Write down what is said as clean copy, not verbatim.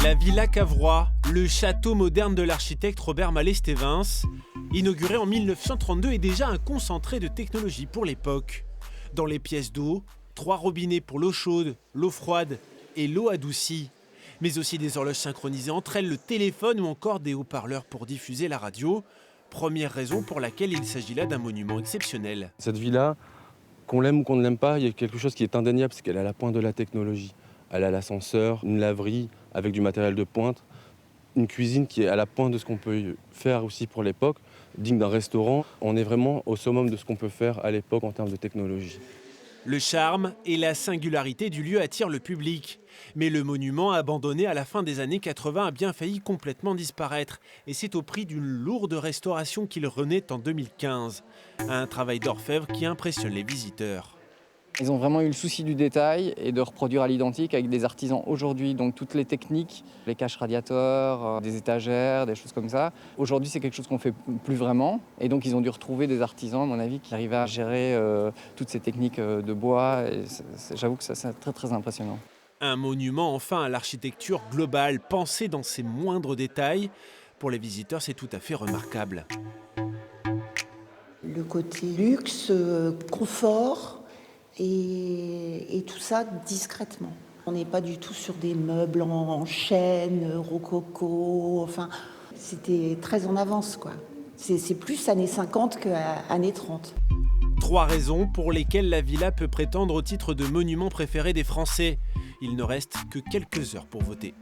La Villa Cavrois, le château moderne de l'architecte Robert Mallet-Stevens, inauguré en 1932, est déjà un concentré de technologie pour l'époque. Dans les pièces d'eau, 3 robinets pour l'eau chaude, l'eau froide et l'eau adoucie. Mais aussi des horloges synchronisées entre elles, le téléphone ou encore des haut-parleurs pour diffuser la radio. Première raison pour laquelle il s'agit là d'un monument exceptionnel. Cette villa, qu'on l'aime ou qu'on ne l'aime pas, il y a quelque chose qui est indéniable, c'est qu'elle est à la pointe de la technologie. Elle a l'ascenseur, une laverie avec du matériel de pointe, une cuisine qui est à la pointe de ce qu'on peut faire aussi pour l'époque, digne d'un restaurant. On est vraiment au summum de ce qu'on peut faire à l'époque en termes de technologie. Le charme et la singularité du lieu attirent le public. Mais le monument abandonné à la fin des années 80 a bien failli complètement disparaître. Et c'est au prix d'une lourde restauration qu'il renaît en 2015. Un travail d'orfèvre qui impressionne les visiteurs. Ils ont vraiment eu le souci du détail et de reproduire à l'identique avec des artisans aujourd'hui. Donc toutes les techniques, les caches radiateurs, des étagères, des choses comme ça. Aujourd'hui, c'est quelque chose qu'on ne fait plus vraiment. Et donc ils ont dû retrouver des artisans, à mon avis, qui arrivaient à gérer toutes ces techniques de bois. Et j'avoue que ça, c'est très très impressionnant. Un monument enfin à l'architecture globale, pensée dans ses moindres détails. Pour les visiteurs, c'est tout à fait remarquable. Le côté luxe, confort et tout ça discrètement. On n'est pas du tout sur des meubles en chêne, rococo, enfin, c'était très en avance, quoi. C'est plus années 50 qu'années 30. 3 raisons pour lesquelles la villa peut prétendre au titre de monument préféré des Français. Il ne reste que quelques heures pour voter.